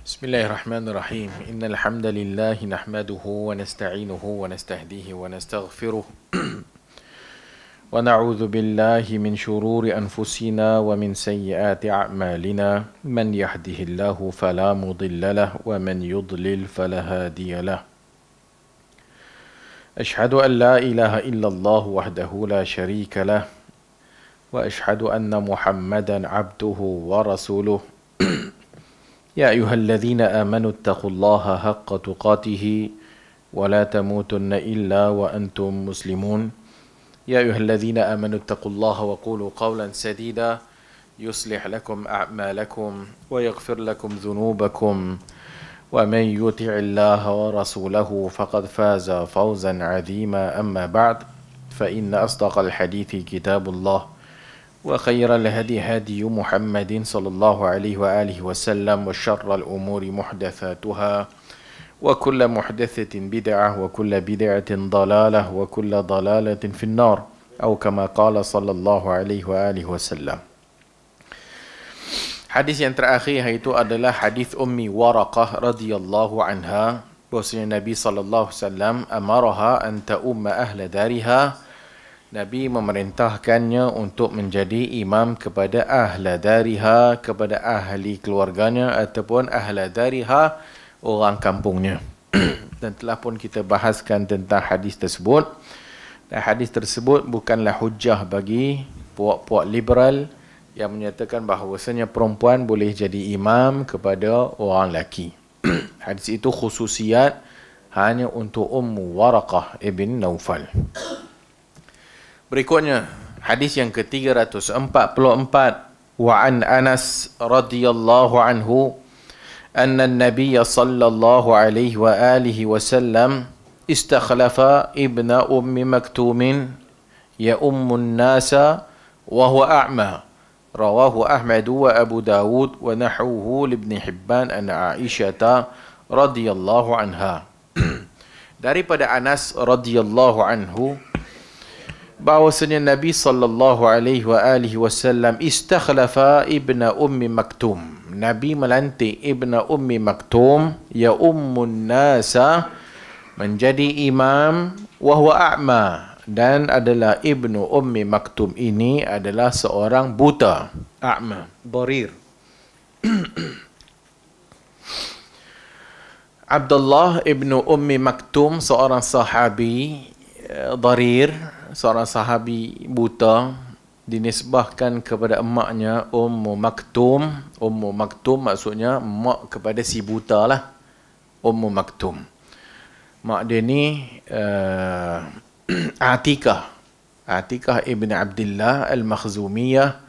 بسم الله الرحمن الرحيم إن الحمد لله نحمده ونستعينه ونستهديه ونستغفره ونعوذ بالله من شرور أنفسنا ومن سيئات أعمالنا من يهده الله فلا مضل له ومن يضلل فلا هادي له أشهد أن لا إله إلا الله وحده لا شريك له وأشهد أن محمدا عبده ورسوله يا أيها الذين آمنوا اتقوا الله حق تقاته ولا تموتن إلا وأنتم مسلمون يا أيها الذين آمنوا اتقوا الله وقولوا قولا سديدا يصلح لكم أعمالكم ويغفر لكم ذنوبكم ومن يطع الله ورسوله فقد فاز فوزا عظيما أما بعد فإن أصدق الحديث كتاب الله وخير الهدي هدي محمد صلى الله عليه وآله وسلم وشر الأمور محدثاتها وكل محدثة بدعة وكل بدعة ضلالة وكل ضلالة في النار أو كما قال صلى الله عليه وآله وسلم. Hadis yang terakhir itu adalah hadis Ummi Waraqah radhiyallahu anha, bahwasanya Nabi sallallahu alaihi wasallam amaraha an ta'umma ahla dariha. Nabi memerintahkannya untuk menjadi imam kepada ahla dariha, kepada ahli keluarganya ataupun ahla dariha, orang kampungnya. Dan telah pun kita bahaskan tentang hadis tersebut. Dan hadis tersebut bukanlah hujah bagi puak-puak liberal yang menyatakan bahawasanya perempuan boleh jadi imam kepada orang lelaki. Hadis itu khususiat hanya untuk Ummu Waraqah ibn Naufal. Berikutnya, hadis yang ke-344, wa an Anas radhiyallahu anhu anna an-nabiy sallallahu alaihi wa alihi wasallam istakhlafa ibna ummi maktum ya ummun nasa wa huwa a'ma. Rawahu Ahmad wa Abu Dawud wa nahwuhu li Ibn Hibban an Aisyah radhiyallahu anha. Daripada Anas radhiyallahu anhu bahwasanya Nabi sallallahu alaihi wa alihi wasallam istakhlafa ibna ummi maktum. Nabi melantik ibna ummi maktum ya ummun nasa menjadi imam wa huwa a'ma, dan adalah ibnu ummi maktum ini adalah seorang buta, a'ma, dharir. Abdullah ibnu ummi maktum seorang sahabi dharir, seorang sahabi buta, dinisbahkan kepada emaknya Ummu Maktum. Ummu Maktum maksudnya mak kepada si buta lah. Ummu Maktum. Mak dia ni Atikah. Atikah ibn Abdullah al-Makhzumiyah.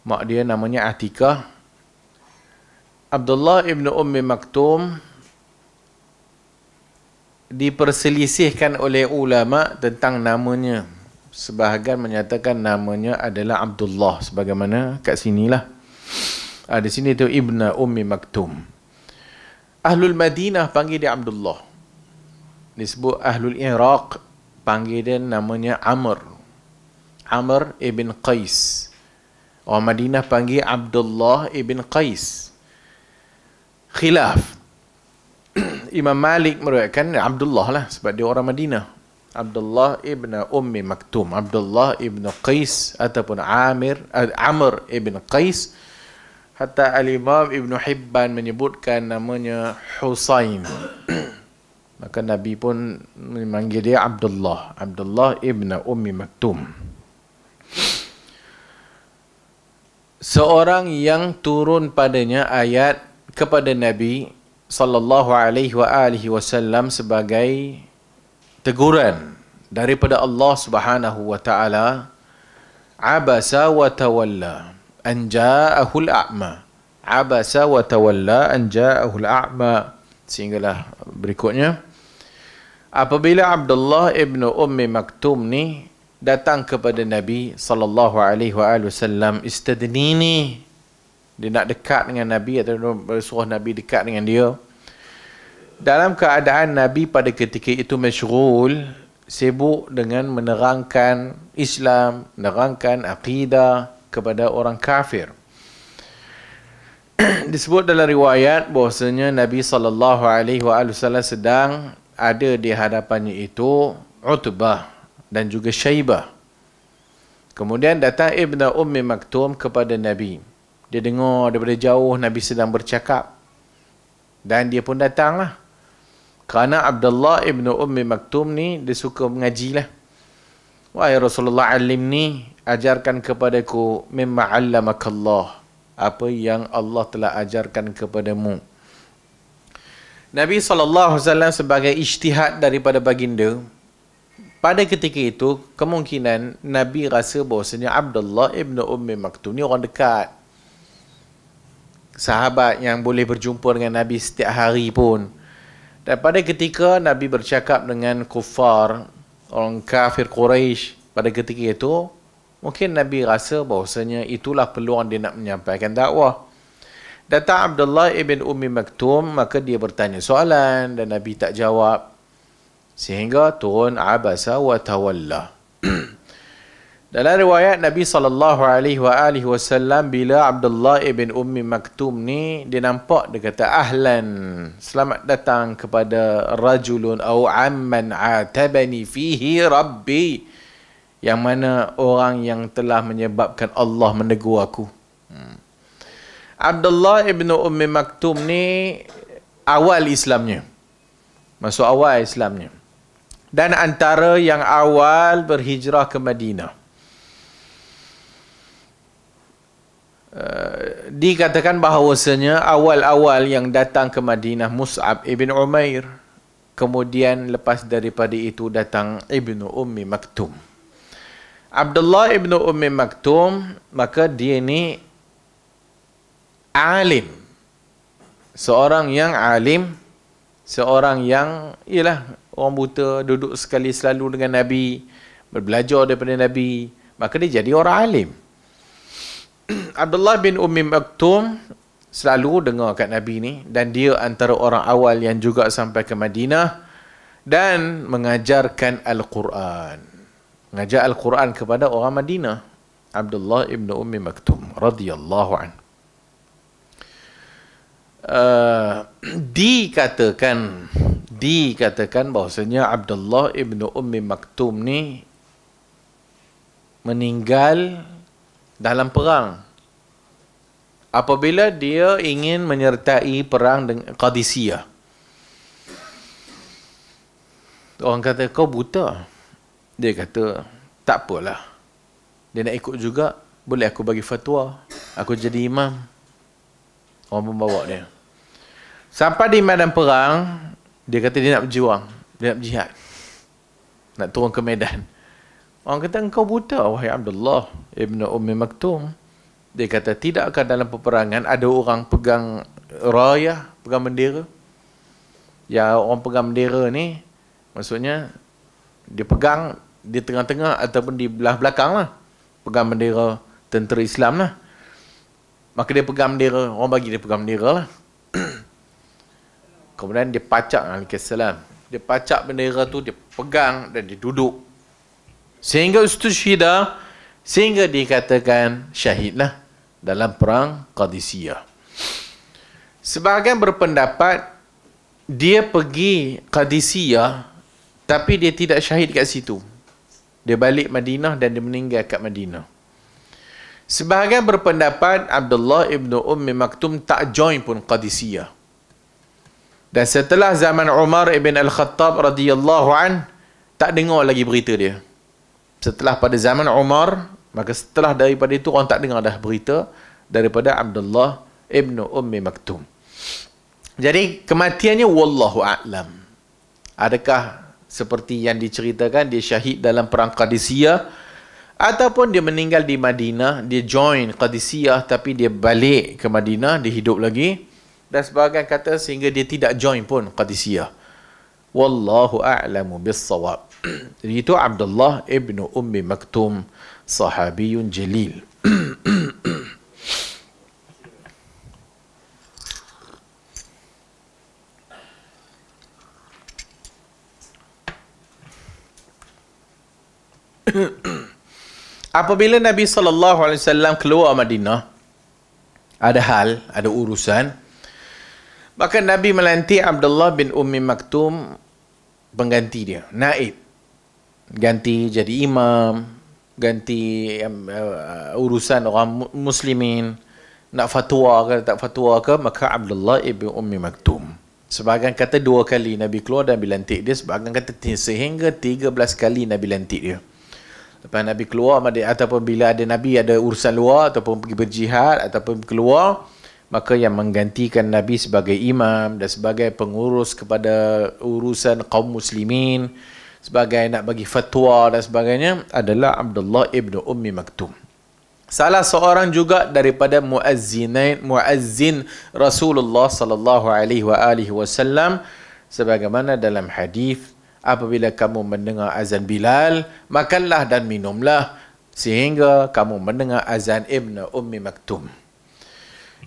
Mak dia namanya Atikah. Abdullah ibn Ummi Maktum diperselisihkan oleh ulama tentang namanya. Sebahagian menyatakan namanya adalah Abdullah, sebagaimana kat sinilah. Di sini tu Ibna Ummi Maktum. Ahlul Madinah panggil dia Abdullah. Disebut Ahlul Iraq panggil dia namanya Amr. Amr ibn Qais. Orang Madinah panggil Abdullah ibn Qais. Khilaf. Imam Malik meriwayatkan Abdullah lah, sebab dia orang Madinah. Abdullah ibn Ummi Maktum, Abdullah ibn Qais ataupun Amr ibn Qais. Hatta Al-Imam Ibn Hibban menyebutkan namanya Husain. Maka Nabi pun memanggil dia Abdullah, Abdullah ibn Ummi Maktum. Seorang yang turun padanya ayat kepada Nabi sallallahu alaihi wa alihi wasallam sebagai teguran daripada Allah Subhanahu wa taala. Abasa wa tawalla an ja'ahu al-a'ma. Abasa wa tawalla an ja'ahu al-a'ma. Sehinggalah berikutnya, apabila Abdullah ibn Ummi Maktum ni datang kepada Nabi sallallahu alaihi wa alihi wasallam, istadnini, dia nak dekat dengan Nabi atau suruh Nabi dekat dengan dia. Dalam keadaan Nabi pada ketika itu masyghul, sibuk dengan menerangkan Islam, menerangkan akidah kepada orang kafir. disebut dalam riwayat bahwasanya Nabi SAW sedang ada di hadapannya itu Utbah dan juga Syaibah. Kemudian datang Ibnu Ummi Maktum kepada Nabi. Dia dengar daripada jauh Nabi sedang bercakap. Dan dia pun datanglah. Kerana Abdullah Ibnu Ummi Maktum ni dia suka mengaji lah. Wahai Rasulullah, alimni, ajarkan kepadaku mimma 'allamakallah, apa yang Allah telah ajarkan kepadamu. Nabi SAW sebagai ijtihad daripada baginda, pada ketika itu kemungkinan Nabi rasa bahawasanya Abdullah Ibnu Ummi Maktum ni orang dekat, sahabat yang boleh berjumpa dengan Nabi setiap hari pun. Dan pada ketika Nabi bercakap dengan kufar, orang kafir Quraisy pada ketika itu, mungkin Nabi rasa bahawasanya itulah peluang dia nak menyampaikan dakwah. Datang Abdullah ibn Ummi Maktum, maka dia bertanya soalan dan Nabi tak jawab. Sehingga turun abasa wa tawalla. Dalam riwayat Nabi SAW, bila Abdullah ibn Ummi Maktum ni, dia nampak, dia kata, ahlan, selamat datang kepada rajulun au amman atabani fihi rabbi, yang mana orang yang telah menyebabkan Allah menegur aku. Abdullah ibn Ummi Maktum ni awal Islamnya, masuk awal Islamnya, dan antara yang awal berhijrah ke Madinah. Dikatakan bahawasanya awal-awal yang datang ke Madinah Mus'ab ibn Umair, kemudian lepas daripada itu datang Ibnu Ummi Maktum. Abdullah ibn Ummi Maktum, maka dia ni alim, seorang yang alim, seorang yang ialah orang buta, duduk sekali selalu dengan Nabi, belajar daripada Nabi, maka dia jadi orang alim. Abdullah bin Ummi Maktum selalu dengar kat Nabi ni, dan dia antara orang awal yang juga sampai ke Madinah dan mengajarkan Al-Quran. Mengajar Al-Quran kepada orang Madinah. Abdullah ibn Ummi Maktum radhiyallahu an. Dikatakan bahawasanya Abdullah ibn Ummi Maktum ni meninggal dalam perang apabila dia ingin menyertai perang dengan Qadisiyah. Orang kata, kau buta. Dia kata, tak apalah, dia nak ikut juga, boleh aku bagi fatwa, aku jadi imam. Orang membawa dia sampai di medan perang. Dia kata dia nak berjuang, dia nak berjihad, nak turun ke medan. Orang kata, engkau buta wahai Abdullah ibn Ummi Maktum. Dia kata, tidakkah dalam peperangan ada orang pegang rayah, pegang bendera? Ya, orang pegang bendera ni maksudnya dia pegang di tengah-tengah ataupun di belah belakang lah, pegang bendera tentera Islam lah. Maka dia pegang bendera, orang bagi dia pegang bendera lah. Kemudian dia pacak, alaihissalam, dia pacak bendera tu, dia pegang dan dia duduk sehingga ustushhida, sehingga dikatakan syahidlah dalam perang Qadisiyah. Sebahagian berpendapat dia pergi Qadisiyah tapi dia tidak syahid kat situ, dia balik Madinah dan dia meninggal kat Madinah. Sebahagian berpendapat Abdullah ibn Ummi Maktum tak join pun Qadisiyah, dan setelah zaman Umar ibn Al-Khattab radhiyallahu an, tak dengar lagi berita dia. Setelah pada zaman Umar, maka setelah daripada itu orang tak dengar dah berita daripada Abdullah ibn Ummi Maktum. Jadi kematiannya wallahu a'lam. Adakah seperti yang diceritakan dia syahid dalam perang Qadisiyah, ataupun dia meninggal di Madinah, dia join Qadisiyah tapi dia balik ke Madinah, dia hidup lagi, dan sebahagian kata sehingga dia tidak join pun Qadisiyah. Wallahu a'lamu bis-shawab. Jadi itu Abdullah ibn Ummi Maktum, sahabiyun jalil. Apabila Nabi SAW keluar Madinah, ada hal, ada urusan, maka Nabi melantik Abdullah bin Ummi Maktum pengganti dia, naib. Ganti jadi imam, ganti urusan orang muslimin, nak fatwa ke tak fatwa ke, maka Abdullah ibn Ummi Maktum. Sebahagian kata 2 kali Nabi keluar dan Nabi lantik dia, sebahagian kata sehingga 13 kali Nabi lantik dia. Lepas Nabi keluar, ataupun bila ada Nabi ada urusan luar, ataupun pergi berjihad, ataupun keluar, maka yang menggantikan Nabi sebagai imam dan sebagai pengurus kepada urusan kaum muslimin, sebagai nak bagi fatwa dan sebagainya, adalah Abdullah ibn Ummi Maktum. Salah seorang juga daripada muazzin Rasulullah sallallahu alaihi wasallam, sebagaimana dalam hadis, apabila kamu mendengar azan Bilal, makanlah dan minumlah sehingga kamu mendengar azan Ibn Ummi Maktum.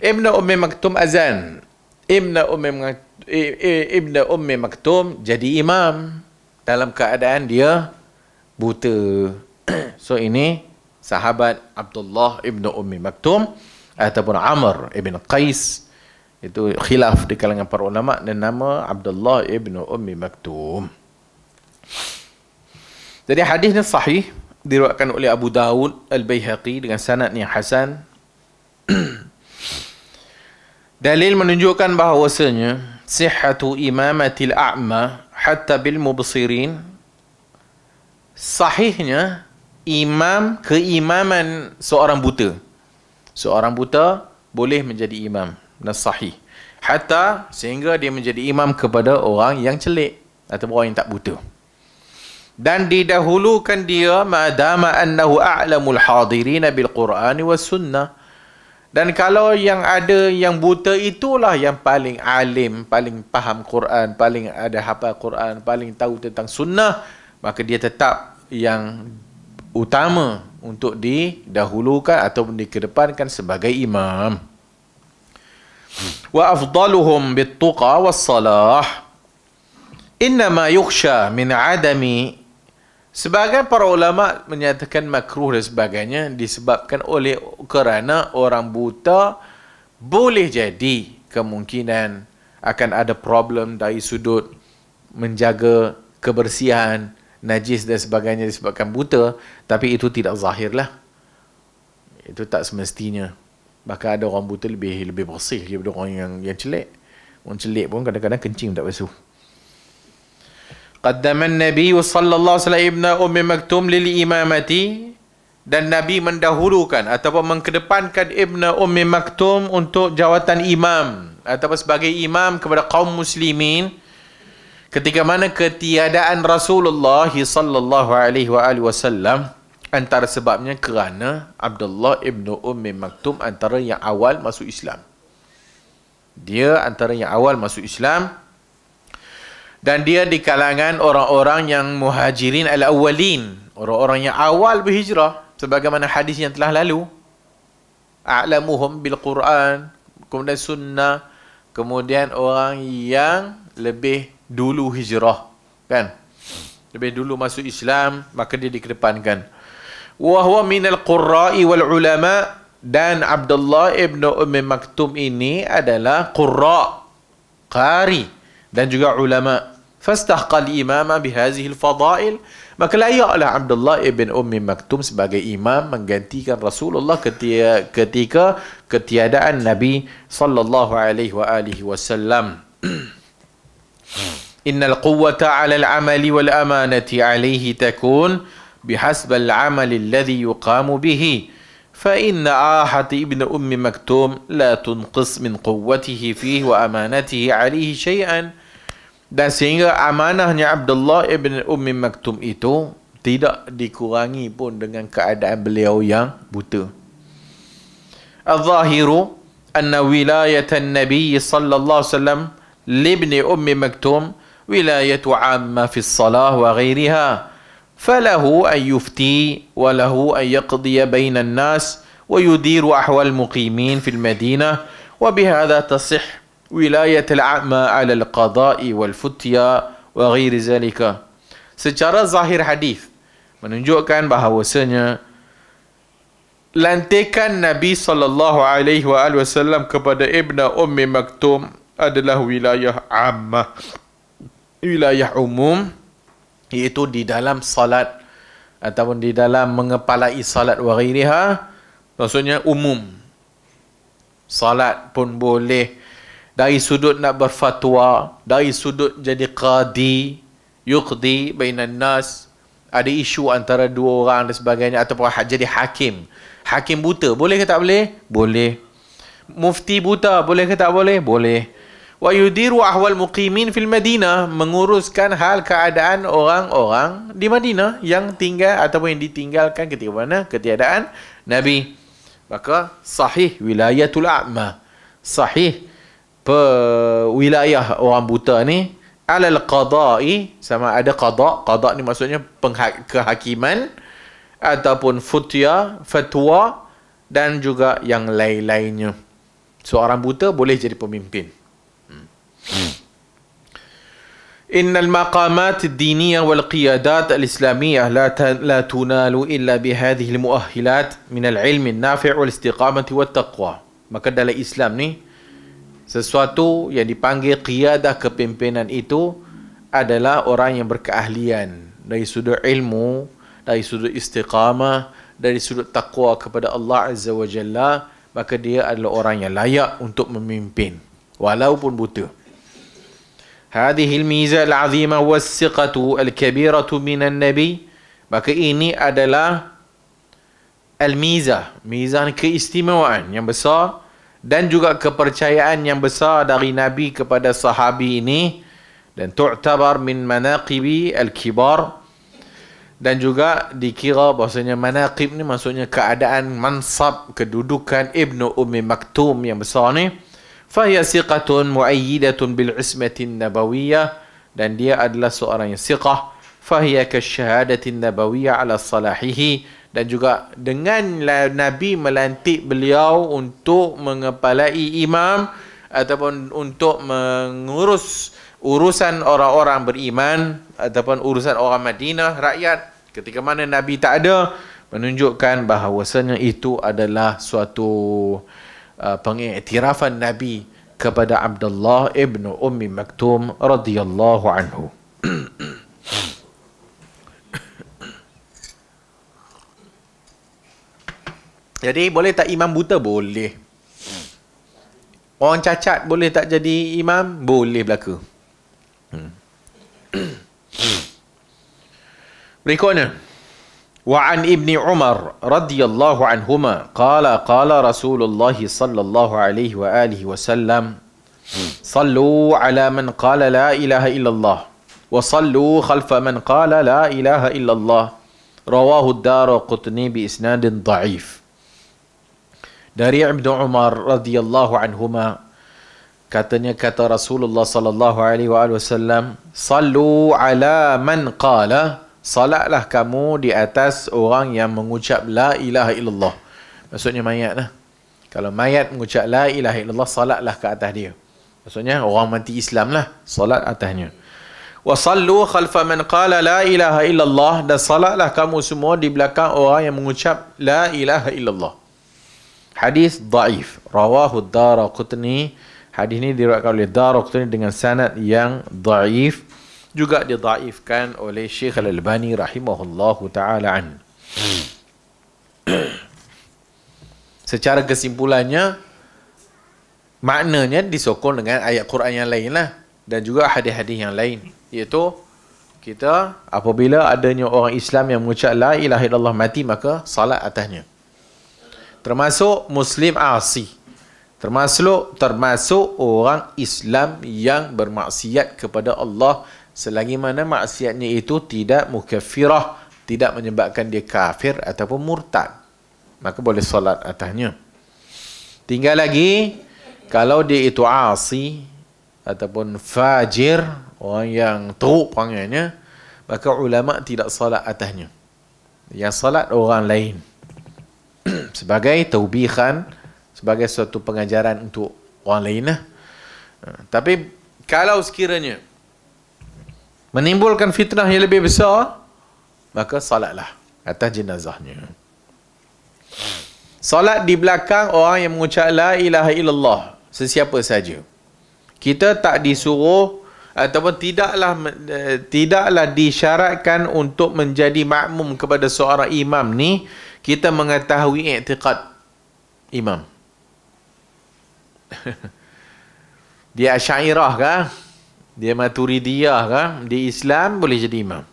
Ibn Ummi Maktum azan. Ibn Ummi Maktum jadi imam dalam keadaan dia buta. So ini sahabat Abdullah Ibn Ummi Maktum ataupun Amr Ibn Qais. Itu khilaf di kalangan para ulama, dan nama Abdullah Ibn Ummi Maktum. Jadi hadis ini sahih, diriwayatkan oleh Abu Dawud Al-Baihaqi dengan sanad yang hasan. Dalil menunjukkan bahawasanya sihhatu imamatil a'ma hatta bil mubsirin, sahihnya keimaman seorang buta. Seorang buta boleh menjadi imam, dan sahih. Hatta sehingga dia menjadi imam kepada orang yang celik atau orang yang tak buta. Dan didahulukan dia madama annahu a'lamul hadirina bil Qur'ani was sunnah. Dan kalau yang ada yang buta itulah yang paling alim, paling faham Quran, paling ada hafal Quran, paling tahu tentang sunnah, maka dia tetap yang utama untuk didahulukan ataupun dikedepankan sebagai imam. Wa afdaluhum bit tuqa was salah. Innama yukhsha min adami. Sebagai para ulama menyatakan makruh dan sebagainya disebabkan oleh kerana orang buta boleh jadi kemungkinan akan ada problem dari sudut menjaga kebersihan, najis dan sebagainya disebabkan buta, tapi itu tidak zahir lah. Itu tak semestinya. Bahkan ada orang buta lebih bersih daripada orang yang celik. Orang celik pun kadang-kadang kencing tak basuh. Qaddama an-Nabi sallallahu alaihi wasallam Ibn Ummi Maktum lil imamati, dan Nabi mendahulukan ataupun mengkedepankan Ibn Ummi Maktum untuk jawatan imam ataupun sebagai imam kepada kaum muslimin ketika mana ketiadaan Rasulullah sallallahu alaihi wasallam. Antara sebabnya kerana Abdullah ibn Ummi Maktum antara yang awal masuk Islam. Dia antara yang awal masuk Islam. Dan dia di kalangan orang-orang yang muhajirin al-awwalin. Orang-orang yang awal berhijrah. Sebagaimana hadis yang telah lalu. A'lamuhum bil Quran. Kemudian sunnah. Kemudian orang yang lebih dulu hijrah. Kan? Lebih dulu masuk Islam. Maka dia dikedepankan. Wahuwa minal qurra'i wal ulama. Dan Abdullah ibn Ummi Maktum ini adalah qurra'. Qari. Dan juga ulama'. Fastahqal imama bihazihil fadail, maka layaklah Abdullah ibn Ummi Maktum sebagai imam menggantikan Rasulullah ketika ketiadaan Nabi sallallahu alaihi wasallam. Innal quwwata 'ala al-'amali wal amanati 'alayhi takun bihasb al-'amal alladhi yuqamu bihi. Fa inna ahati ibn Ummi Maktum la tunqis min quwwatihi fihi wa amanatihi 'alayhi shay'an. Dan sehingga amanahnya Abdullah ibn Ummi Maktum itu tidak dikurangi pun dengan keadaan beliau yang buta. Al-zahiru anna wilayatan Nabi sallallahu alaihi wasallam libni Ummi Maktum wilayatu amma fi as-salah wa ghayriha. Falahu an yufti wa lahu an yaqdiya baina an-nas wa yudiru ahwal muqimin fil Madinah, wa bihadha tasih wilayat al-a'ma 'ala al-qada'i wal-futya wa ghairi zalika. Secara zahir hadis menunjukkan bahawasanya lantikan Nabi SAW kepada Ibnu Ummi Maktum adalah wilayah ammah, wilayah umum, iaitu di dalam salat ataupun di dalam mengepalai salat wa ghairiha, maksudnya umum. Salat pun boleh, dari sudut nak berfatwa, dari sudut jadi qadi, yuqdi bainan nas, ada isu antara dua orang dan sebagainya, ataupun jadi hakim. Hakim buta, boleh ke tak boleh? Boleh. Mufti buta, boleh ke tak boleh? Boleh. Wa yudiru ahwal muqimin fil Madinah, menguruskan hal keadaan orang-orang di Madinah yang tinggal ataupun yang ditinggalkan ketika mana? Ketiadaan Nabi. Maka sahih wilayatul a'ma, sahih wilayah orang buta ni alal qada'i, sama ada qada ni maksudnya kehakiman ataupun fatwa dan juga yang lain-lainnya. Seorang buta boleh jadi pemimpin. Innal maqamat ad-diniyah wal qiyadat al-islamiyah la tunalu illa bihadhihi al-mu'ahhilat min al-ilm an-nafi' wal istiqamah wat taqwa. Maka dalam Islam ni, sesuatu yang dipanggil qiyadah, kepimpinan itu adalah orang yang berkeahlian dari sudut ilmu, dari sudut istiqamah, dari sudut taqwa kepada Allah Azza wa Jalla, maka dia adalah orang yang layak untuk memimpin walaupun buta. Hadhihi al-mizah al-'azimah was-siqatu al-kabiratu minan nabi, maka ini adalah al-mizah, mizah keistimewaan yang besar dan juga kepercayaan yang besar dari Nabi kepada sahabi ini, dan tu'tabar min manaqibi al-kibar, dan juga dikira bahasanya manaqib ni maksudnya keadaan, mansab, kedudukan Ibnu Ummi Maktum yang besar ni. Fahiya siqatun mu'ayyidatun bil ismatin nabawiyah, dan dia adalah seorang yang siqah. Fahiya kasyahadatin nabawiyah ala salahihi, dan juga dengan Nabi melantik beliau untuk mengepalai imam ataupun untuk mengurus urusan orang-orang beriman ataupun urusan orang Madinah, rakyat, ketika mana Nabi tak ada, menunjukkan bahawasanya itu adalah suatu pengiktirafan Nabi kepada Abdullah ibnu Ummi Maktum radhiyallahu anhu. Jadi boleh tak imam buta? Boleh. Orang cacat boleh tak jadi imam? Boleh belaka. Berikutnya, wa an Ibni Umar radhiyallahu anhuma qala Rasulullah sallallahu alaihi wa alihi wasallam sallu ala man qala la ilaha illallah wa sallu khalfa man qala la ilaha illallah, rawahu ad-Daraqutni bi isnadin dha'if. Dari Ibnu Umar radhiyallahu anhuma, katanya kata Rasulullah sallallahu alaihi wasallam, sallu ala man qala, salatlah kamu di atas orang yang mengucap la ilaha illallah. Maksudnya mayat lah. Kalau mayat mengucap la ilaha illallah, salatlah ke atas dia. Maksudnya orang mati Islam lah, salat atasnya. Wa sallu khalfa man qala la ilaha illallah, dan salatlah kamu semua di belakang orang yang mengucap la ilaha illallah. Hadis dhaif, rawahu ad-Daraqutni. Hadis ini diriwayatkan oleh Daraqutni dengan sanad yang dhaif, juga didhaifkan oleh Syekh Al-Albani rahimahullahu taala an. Secara kesimpulannya, maknanya disokong dengan ayat Quran yang lain lah, dan juga hadis-hadis yang lain, iaitu kita apabila adanya orang Islam yang mengucap la ilaha illallah mati, maka salat atasnya. Termasuk Muslim asi, termasuk orang Islam yang bermaksiat kepada Allah, selagi mana maksiatnya itu tidak mukaffirah, tidak menyebabkan dia kafir ataupun murtad, maka boleh solat atasnya. Tinggal lagi, kalau dia itu asi ataupun fajir, orang yang teruk panggilnya, maka ulama tidak solat atasnya. Yang solat orang lain sebagai taubihan, sebagai suatu pengajaran untuk orang lain lah. Tapi kalau sekiranya menimbulkan fitnah yang lebih besar, maka salatlah atas jenazahnya. Salat di belakang orang yang mengucap la ilaha illallah, sesiapa saja. Kita tak disuruh ataupun tidaklah disyaratkan untuk menjadi makmum kepada seorang imam ni kita mengetahui i'tiqad imam. Dia Asy'ariyah kah? Dia Maturidiyah kah? Dia Islam, boleh jadi imam.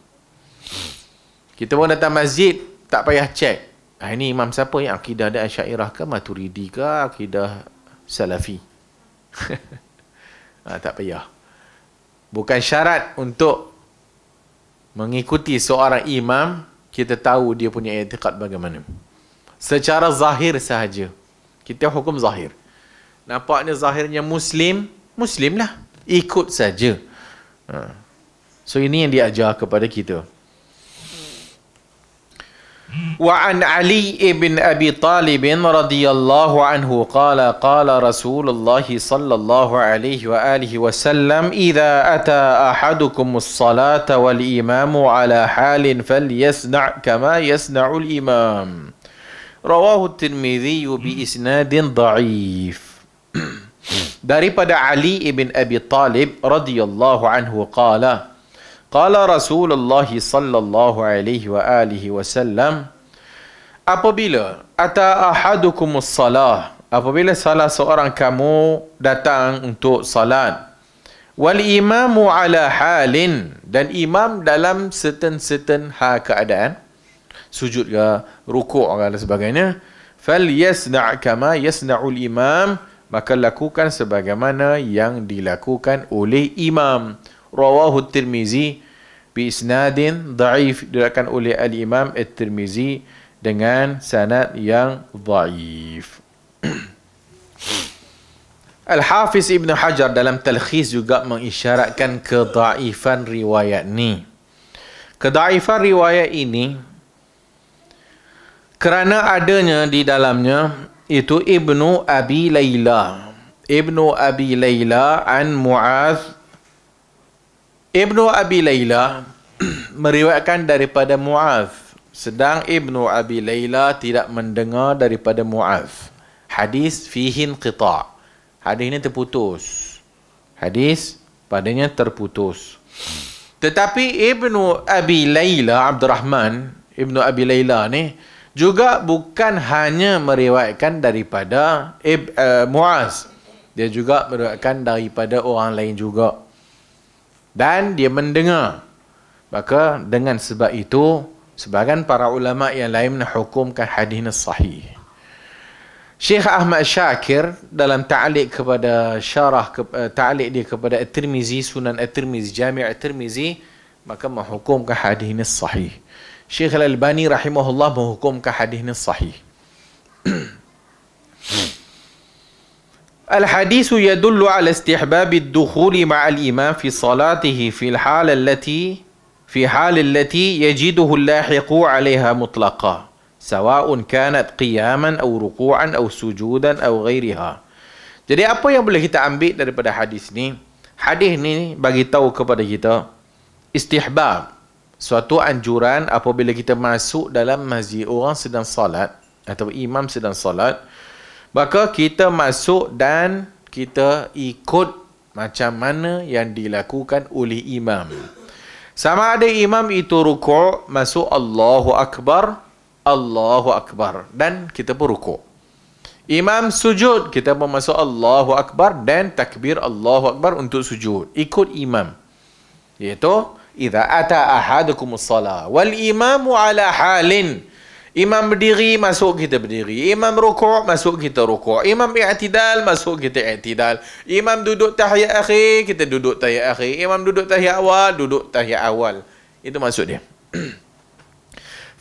Kita pun datang masjid, tak payah cek. Ini imam siapa yang akidah dia Asy'ariyah ke, Maturidi ke, akidah Salafi. Tak payah. Bukan syarat untuk mengikuti seorang imam, kita tahu dia punya i'tiqad bagaimana. Secara zahir sahaja. Kita hukum zahir. Nampaknya zahirnya Muslim, Muslimlah. Ikut saja. So ini yang diajar kepada kita. وعن علي بن أبي طالب رضي الله عنه قال قال رسول الله صلى الله عليه وآله وسلم إذا أتى أحدكم الصلاة والإمام على حال فليصنع كما يصنع الإمام رواه الترمذي بإسناد ضعيف. Daripada Ali ibn Abi Talib radhiyallahu anhu qala qala Rasulullah sallallahu alaihi wa alihi wasallam, apabila ata ahadukumus salah, apabila salah seorang kamu datang untuk salat, wal imamu ala halin, dan imam dalam certain keadaan, sujud ke, rukuk ke dan sebagainya, falyasna' kama yasna'ul imam, maka lakukan sebagaimana yang dilakukan oleh imam. Rawahu Tirmizi bi isnadin dhaif, diriwayatkan oleh al-Imam At-Tirmizi dengan sanad yang dhaif. Al-Hafiz Ibn Hajar dalam Talkhis juga mengisyaratkan kedhaifan riwayat ni. Kedhaifan riwayat ini kerana adanya di dalamnya itu Ibnu Abi Layla. Ibnu Abi Layla an Mu'adz. Ibnu Abi Layla meriwayatkan daripada Mu'adz, sedang Ibnu Abi Layla tidak mendengar daripada Mu'adz. Hadis fihi inqita'. Hadis ini terputus. Hadis padanya terputus. Tetapi Ibnu Abi Layla, Abdurrahman Ibnu Abi Layla ni juga bukan hanya meriwayatkan daripada Mu'adz. Dia juga meriwayatkan daripada orang lain juga. Dan dia mendengar. Maka dengan sebab itu, sebahagian para ulama yang lain menghukumkan hadis ini sahih. Syekh Ahmad Syakir dalam ta'liq kepada ta'liq dia kepada At-Tirmizi, Sunan At-Tirmizi, Jami' At-Tirmizi, maka menghukumkan hadis ini sahih. Syekh Al-Albani rahimahullah menghukumkan hadis ini sahih. الحديث يدل على استحباب الدخول مع الإمام في صلاته في الحال التي يجده اللاحق عليها مطلقا سواء كانت قياما أو ركوعا أو سجودا أو غيرها. Jadi apa yang boleh kita ambil daripada hadis ni? Hadis ni bagi tahu kepada kita istihbab, suatu anjuran apabila kita masuk dalam masjid, orang sedang salat atau imam sedang salat, maka kita masuk dan kita ikut macam mana yang dilakukan oleh imam. Sama ada imam itu rukuk, masuk Allahu Akbar, dan kita pun rukuk. Imam sujud, kita pun masuk Allahu Akbar dan takbir Allahu Akbar untuk sujud. Ikut imam. Iaitu, idza ata ahadukumus salah wal imamu ala halin. Imam berdiri, masuk kita berdiri. Imam rukuk, masuk kita rukuk. Imam i'tidal, masuk kita i'tidal. Imam duduk tahiyat akhir, kita duduk tahiyat akhir. Imam duduk tahiyat awal, duduk tahiyat awal. Itu maksud dia.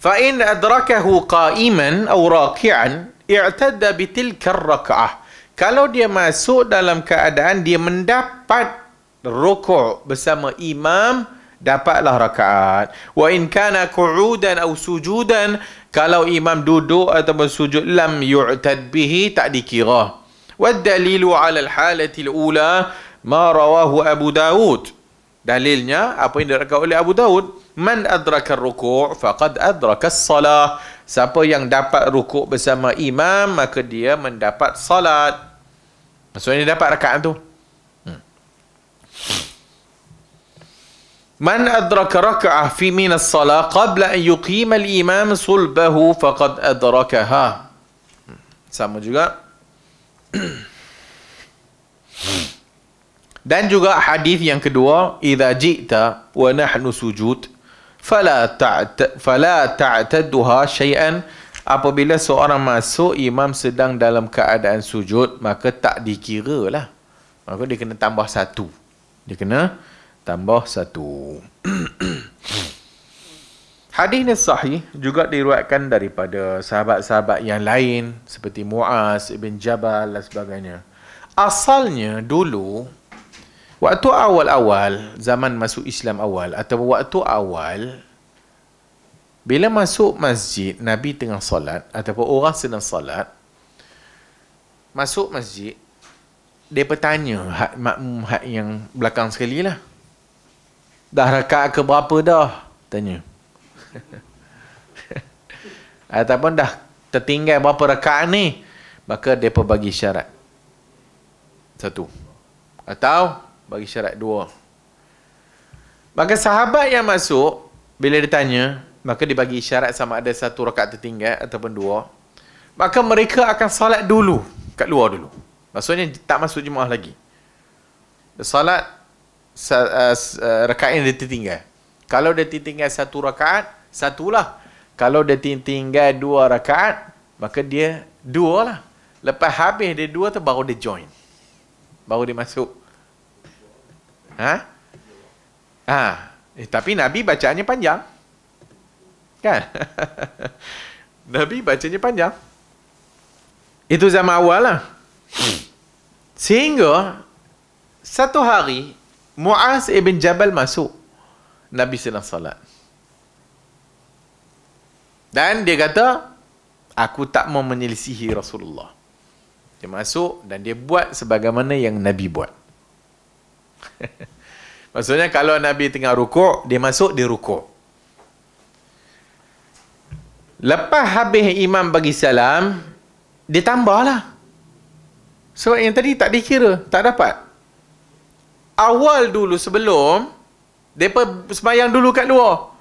Fa in adrakahu qa'iman aw raki'an i'tadda bitilka ar-rak'ah. Kalau dia masuk dalam keadaan dia mendapat rukuk bersama imam, dapatlah rakaat. Wa in kana qu'udan aw sujudan, kalau imam duduk atau bersujud, lam yu'tad bihi, tak dikira. Wad dalilu 'ala al-halati al-ula ma rawahu Abu Dawud. Dalilnya apa yang diriwayatkan oleh Abu Dawud, man adraka ar-ruku' faqad adraka as-salah. Siapa yang dapat rukuk bersama imam, maka dia mendapat salat. Maksudnya dia dapat rakaat tu. Man adraka raka'ah fi min as-salah qabla an yuqima al-imam sulbahu faqad adrakaha. Sama juga. Dan juga hadis yang kedua, idza ji'ta wa nahnu sujud fala ta'tadduha syai'an. Apabila seorang masuk imam sedang dalam keadaan sujud, maka tak dikiralah. Maka dia kena tambah satu. Dia kena tambah satu. Hadis ni sahih, juga diriwayatkan daripada sahabat-sahabat yang lain seperti Muaz ibn Jabal dan sebagainya. Asalnya dulu, waktu awal-awal, zaman masuk Islam awal atau waktu awal, bila masuk masjid, Nabi tengah salat ataupun orang sedang salat, masuk masjid, dia bertanya hak makmum, hak yang belakang sekali lah, dah rakaat ke berapa dah? Tanya. Ataupun dah tertinggal berapa rakaat ni? Maka mereka bagi syarat. Satu. Atau bagi syarat dua. Maka sahabat yang masuk, bila ditanya, maka dibagi syarat sama ada satu rakaat tertinggal ataupun dua. Maka mereka akan salat dulu. Kat luar dulu. Maksudnya tak masuk jemaah lagi. Salat rakaat yang dia tertinggal. Kalau dia tertinggal satu rakaat, satulah. Kalau dia tertinggal dua rakaat, maka dia dua lah. Lepas habis dia dua tu, baru dia join. Baru dia masuk. Tapi Nabi bacaannya panjang. Kan? Nabi bacanya panjang. Itu zaman awal lah. Sehingga satu hari Muaz ibn Jabal masuk. Nabi sedang salat. Dan dia kata, aku tak mau menyelisihi Rasulullah. Dia masuk dan dia buat sebagaimana yang Nabi buat. Maksudnya kalau Nabi tengah rukuk, dia masuk, dia rukuk. Lepas habis imam bagi salam, dia tambahlah. Sebab yang tadi tak dikira, tak dapat. Awal dulu sebelum, mereka sembahyang dulu kat luar.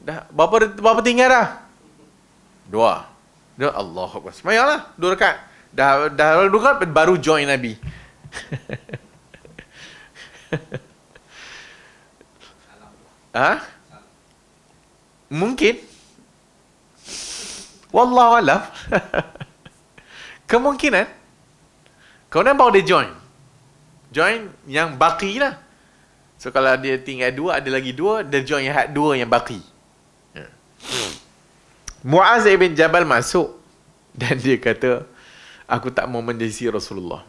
Dah berapa tinggal dah? Dua. Allahu Akbar. Sembahyanglah 2 rakaat. Dah 2 rakaat baru join Nabi. Mungkin. Wallahu alam. Kemungkinan. Kemudian baru dia join. Join yang baki lah. So kalau dia tinggal 2, ada lagi 2, dia join yang 2 yang baki. Muaz ibn Jabal masuk dan dia kata, aku tak mau menjadi Rasulullah.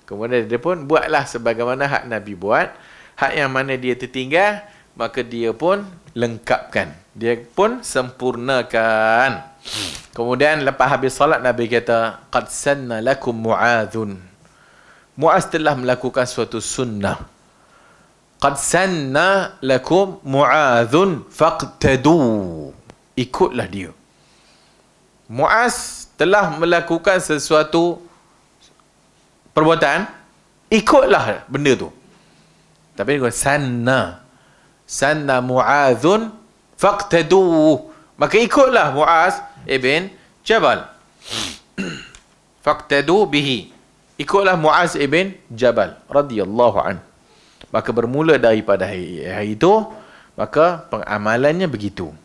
Kemudian dia pun buatlah sebagaimana hak Nabi buat. Hak yang mana dia tertinggal, maka dia pun lengkapkan. Dia pun sempurnakan. Kemudian lepas habis salat, Nabi kata, qad sanna lakum Mu'adhun. Muaz telah melakukan suatu sunnah. Qad sanna lakum Mu'adhun faqtadu. Ikutlah dia. Muaz telah melakukan sesuatu perbuatan, ikutlah benda tu. Tapi dia kata sanna Mu'adhun faqtadu. Maka ikutlah Muaz ibn Jabal. Faqtadu bihi. Ikutlah Muaz ibn Jabal radhiyallahu an. Maka bermula daripada hari itu, maka pengamalannya begitu.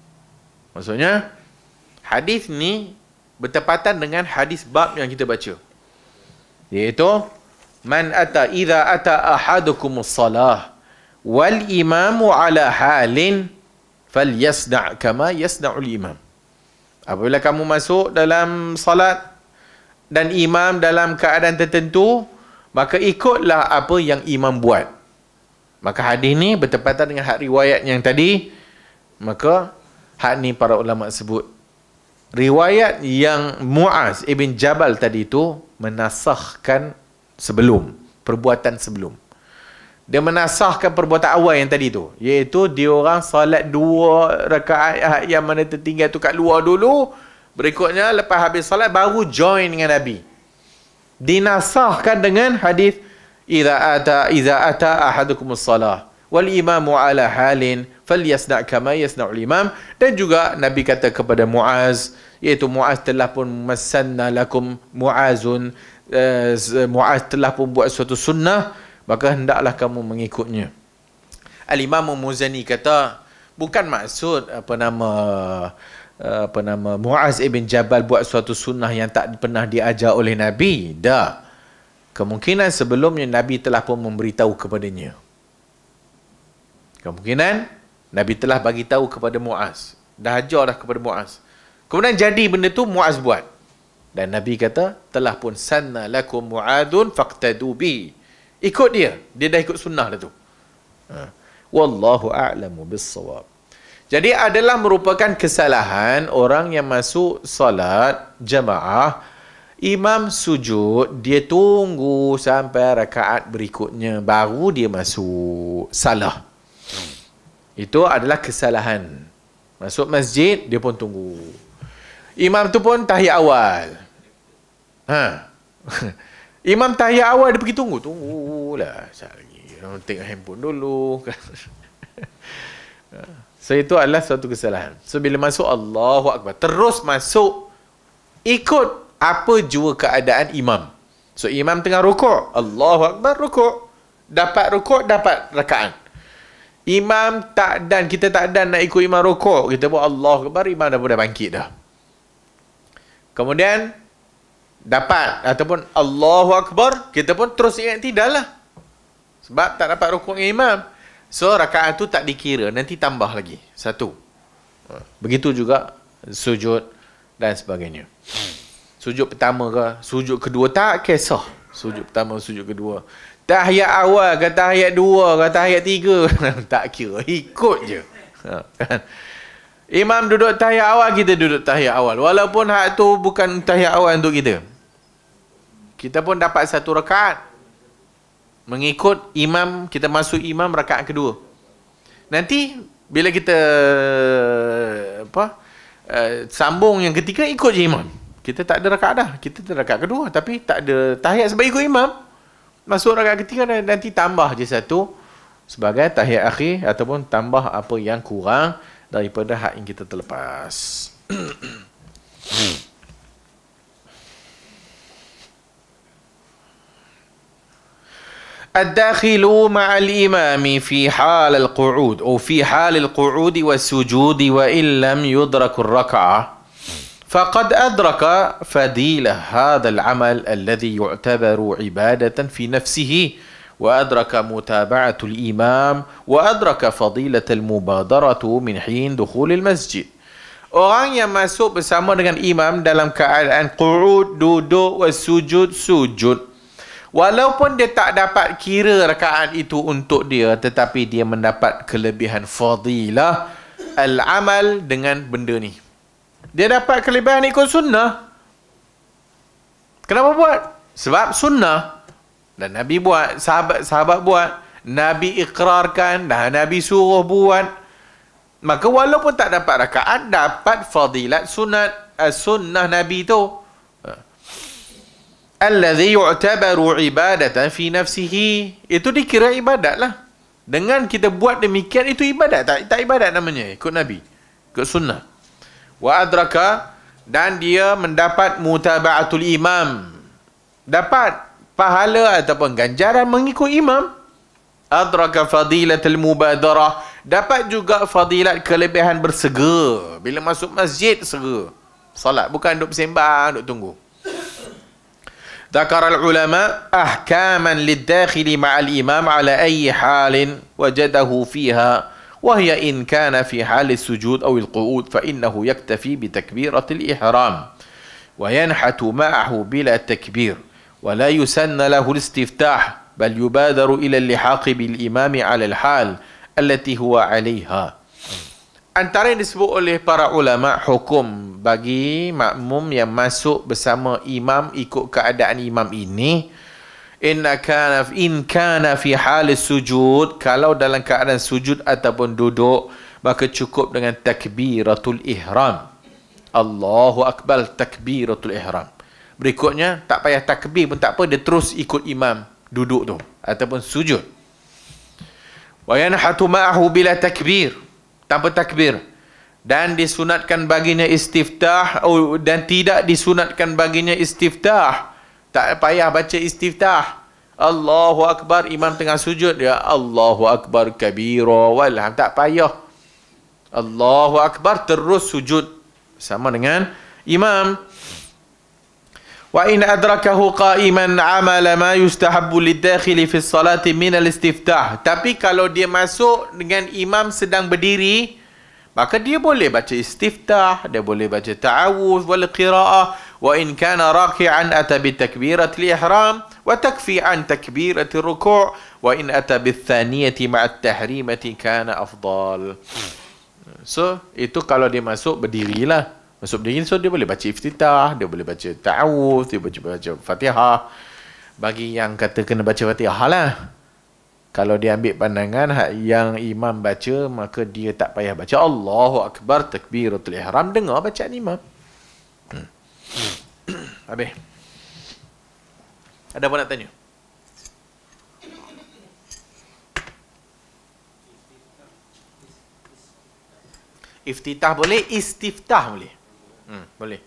Maksudnya hadis ni bertepatan dengan hadis bab yang kita baca, iaitu idza ata ahadukumus salah wal imamu ala halin falyasna' kama yasna'ul imam. Apabila kamu masuk dalam salat dan imam dalam keadaan tertentu, maka ikutlah apa yang imam buat. Maka hadis ni bertepatan dengan hak riwayat yang tadi. Maka hak ni para ulama sebut, riwayat yang Muaz ibn Jabal tadi itu menasahkan sebelum, perbuatan sebelum. Dia menasahkan perbuatan awal yang tadi tu, iaitu dia orang salat 2 rakaat yang mana tertinggal tu kat luar dulu, berikutnya lepas habis salat baru join dengan Nabi. Dinasahkan dengan hadis idza ata ahadukumus salah wal imamu ala halin falyasna' kama yasna'ul imam. Dan juga Nabi kata kepada Muaz, iaitu Muaz telah pun masanna lakum Muazun, Muaz telah pun buat suatu sunnah, maka hendaklah kamu mengikutnya. Al-Imam Muzani kata, bukan maksud Muaz ibn Jabal buat suatu sunnah yang tak pernah diajar oleh Nabi. Dah. Kemungkinan sebelumnya Nabi telah pun memberitahu kepadanya. Kemungkinan Nabi telah bagi tahu kepada Muaz. Dah ajar dah kepada Muaz. Kemudian jadi benda tu Muaz buat. Dan Nabi kata, telah pun sanna lakum Mu'adun faqtadu bi. Ikut dia. Dia dah ikut sunnah dah tu. Wallahu a'lamu bis-shawab. Jadi adalah merupakan kesalahan orang yang masuk salat jamaah, imam sujud, dia tunggu sampai rakaat berikutnya baru dia masuk. Salah. Itu adalah kesalahan. Masuk masjid, dia pun tunggu. Imam tu pun tahiyat awal. Imam tahiyat awal, dia pergi tunggu. Tunggulah. Sekejap lagi. Tengok handphone dulu. So, itu adalah suatu kesalahan. So, bila masuk Allahu Akbar, terus masuk, ikut apa jua keadaan imam. So, imam tengah rukuk, Allahu Akbar, rukuk. Dapat rukuk, dapat rakaat. Imam tak dan, kita tak dan nak ikut imam rukuk, kita buat Allahu Akbar, imam dah bangkit dah. Kemudian, dapat, ataupun Allahu Akbar, kita pun terus ingat tidak lah. Sebab tak dapat rukuk dengan imam. So, rakaat tu tak dikira. Nanti tambah lagi. 1. Begitu juga sujud dan sebagainya. Sujud pertama ke, sujud kedua, tak kisah. Sujud pertama, sujud kedua. Tahiyat awal ke, tahiyat 2 ke, tahiyat 3. Tak kira. Ikut je. Kan? Imam duduk tahiyat awal, kita duduk tahiyat awal. Walaupun hak tu bukan tahiyat awal untuk kita. Kita pun dapat 1 rakaat. Mengikut imam, kita masuk imam rakaat kedua. Nanti bila kita sambung yang ketiga, ikut je imam. Kita tak ada rakaat dah. Kita ada rakaat kedua, tapi tak ada tahiyat sebab ikut imam. Masuk rakaat ketiga, nanti tambah je 1 sebagai tahiyat akhir, ataupun tambah apa yang kurang daripada hak yang kita terlepas. الداخل مع الإمام في حال القعود أو في حال القعود والسجود وإن لم يدرك الركعة فقد أدرك فضيلة هذا العمل الذي يعتبر عبادة في نفسه وأدرك متابعة الإمام وأدرك فضيلة المبادرة من حين دخول المسجد. Orang yang masuk bersama dengan imam dalam keadaan qu'ud, duduk, wasujud, sujud, walaupun dia tak dapat kira rakaat itu untuk dia, tetapi dia mendapat kelebihan fadilah al-amal dengan benda ni. Dia dapat kelebihan ikut sunnah. Kenapa buat? Sebab sunnah. Dan Nabi buat, sahabat-sahabat buat, Nabi ikrarkan, dan Nabi suruh buat. Maka walaupun tak dapat rakaat, dapat fadilat sunnah Nabi tu. Alladhi yu'tabaru ibadatan fi nafsihi. Itu dikira ibadat lah. Dengan kita buat demikian, itu ibadat. Tak ibadat namanya. Ikut Nabi. Ikut sunnah. Wa adraka. Dan dia mendapat mutaba'atul imam. Dapat pahala ataupun ganjaran mengikut imam. Adraka fadilatul mubadarah. Dapat juga fadilat kelebihan bersegera. Bila masuk masjid, segera salat. Bukan duduk bersembang, duduk tunggu. ذكر العلماء أحكاما للداخل مع الإمام على أي حال وجده فيها وهي إن كان في حال السجود أو القعود فإنه يكتفي بتكبيرة الإحرام وينحت معه بلا تكبير ولا يسن له الاستفتاح بل يبادر إلى اللحاق بالإمام على الحال التي هو عليها. Antara yang disebut oleh para ulama, hukum bagi makmum yang masuk bersama imam ikut keadaan imam ini, In kana fi halis sujud, kalau dalam keadaan sujud ataupun duduk, maka cukup dengan takbiratul ihram. Allahu akbar, takbiratul ihram. Berikutnya tak payah takbir pun tak apa, dia terus ikut imam duduk tu ataupun sujud. Wa yanhatu ma'ahu bila takbir, tanpa takbir. Dan disunatkan baginya istiftah, dan tidak disunatkan baginya istiftah. Tak payah baca istiftah. Allahu akbar, imam tengah sujud, ya Allahu akbar kabira walham, tak payah. Allahu akbar terus sujud sama dengan imam. Wa in adrakahu qa'iman amala ma yustahabbu lidakhili fi salati min al-istiftah. Tapi kalau dia masuk dengan imam sedang berdiri, maka dia boleh baca istiftah, dia boleh baca ta'awuz wal qira'ah. Wa in kana raki'an ata bi takbiratil ihram wa takfi an takbiratir ruku', wa in ata bi thaniyati ma'a tahrimati kana afdal. So itu kalau dia masuk berdirilah. Masuk berdiri, so dia boleh baca iftitah, dia boleh baca ta'awuz, dia boleh baca Fatihah. Bagi yang kata kena baca Fatihah lah, kalau dia ambil pandangan yang imam baca, maka dia tak payah baca Allahu akbar takbiratul ihram, dengar bacaan imam. Habis. Ada apa nak tanya? Iftitah boleh, istiftah boleh. Boleh.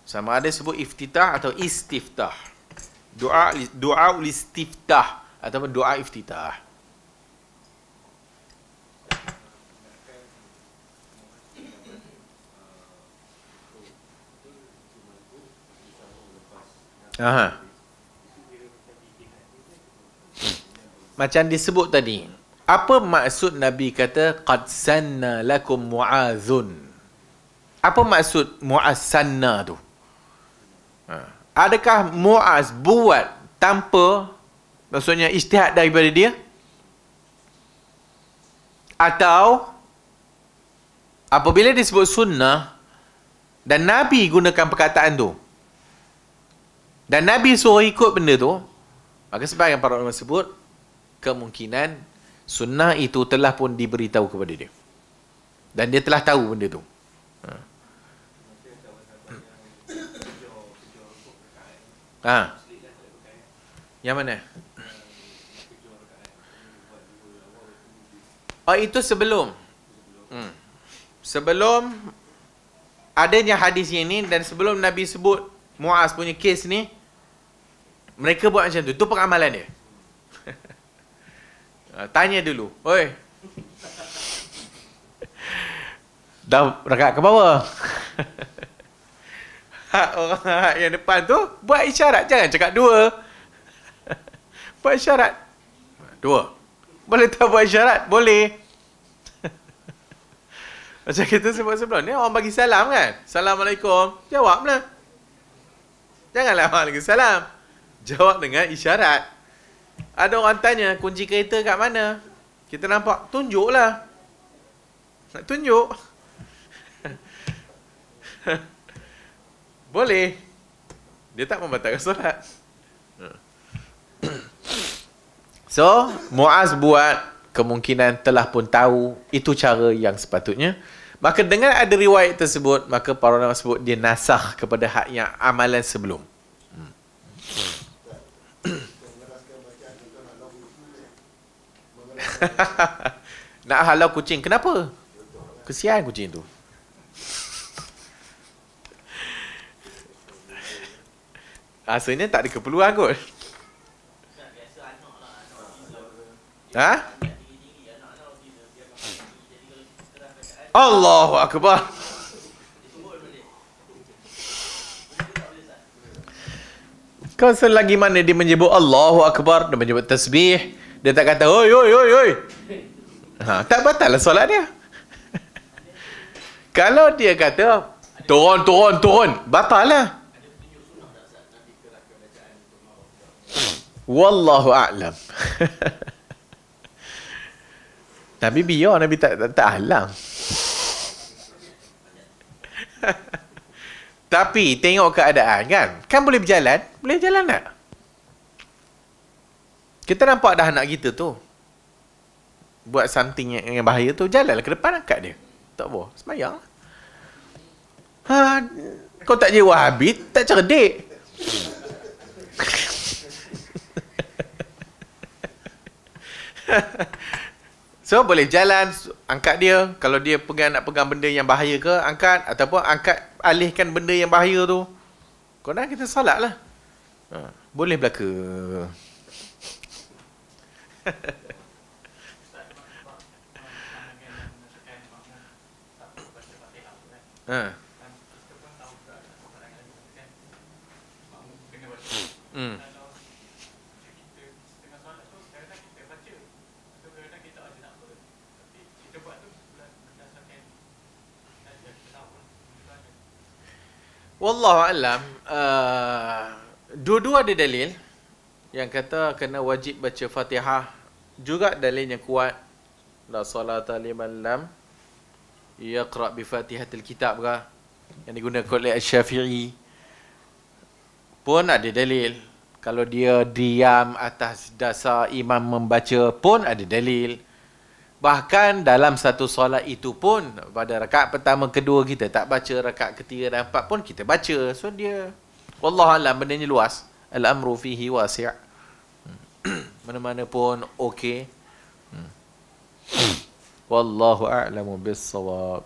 Sama ada sebut iftitah atau istiftah. Doa istiftah ataupun doa iftitah. Aha. Macam disebut tadi. Apa maksud Nabi kata qad sanna lakum mu'adzun? Apa maksud Mu'az sanna tu? Adakah Mu'az buat tanpa, maksudnya ijtihad daripada dia? Atau apabila disebut sunnah dan Nabi gunakan perkataan tu dan Nabi suruh ikut benda tu, maka sebahagian para ulama sebut kemungkinan sunnah itu telah pun diberitahu kepada dia dan dia telah tahu benda tu. Yang mana? Oh, itu sebelum. Sebelum adanya hadis ini dan sebelum Nabi sebut Mu'az punya kes ni, mereka buat macam tu. Itu pengamalan dia. Tanya dulu. Oi. Dah rakaat ke bawah? Orang yang depan tu buat isyarat. Jangan cakap dua. Buat isyarat. Dua. Boleh tak buat isyarat? Boleh. Macam kita sebut sebelum ni, orang bagi salam kan? Assalamualaikum. Jawablah. Janganlah waalaikumsalam. Jawab dengan isyarat. Ada orang tanya, kunci kereta kat mana? Kita nampak, tunjuklah. Nak tunjuk. Boleh. Dia tak membatalkan solat. So, Mu'az buat, kemungkinan telah pun tahu itu cara yang sepatutnya. Maka dengan ada riwayat tersebut, maka para ulama sebut dia nasakh kepada hak yang amalan sebelum. Nak halau kucing, kenapa? Kesian kucing tu. Rasanya tak ada keperluan kot. Ha? Allahu Akbar. Kau selagi mana dia menyebut Allahu Akbar, dia menyebut tasbih, dia tak kata oi oi oi oi. Tak batal lah solat dia. Kalau dia kata turun turun turun, batal lah. Wallahu a'lam. Nabi biar, Nabi tak halang. Tapi tengok keadaan kan. Kan boleh berjalan? Boleh jalan tak? Kita nampak dah anak kita tu buat something yang bahaya tu, jalanlah ke depan, angkat dia. Tak apa, semayang. Kau tak je Wahabi, tak cerdik. So boleh jalan, angkat dia. Kalau dia nak pegang benda yang bahaya ke, angkat. Ataupun alihkan benda yang bahaya tu. Korang kita salat lah. Boleh belaka. Wallahualam, dua-dua ada dalil yang kata kena wajib baca Fatihah, juga dalil yang kuat, la salata liman lam yaqra bi Fatihatil Kitab ke, yang digunakan oleh Asy-Syafi'i, pun ada dalil. Kalau dia diam atas dasar imam membaca pun ada dalil. Bahkan dalam satu solat itu pun, pada rakaat pertama, kedua kita tak baca, rakaat ketiga dan empat pun kita baca. So dia, wallahualam, bendanya luas. Al-amru fihi wasi'. Mana-mana pun okey. Wallahu a'lamu bis-shawab.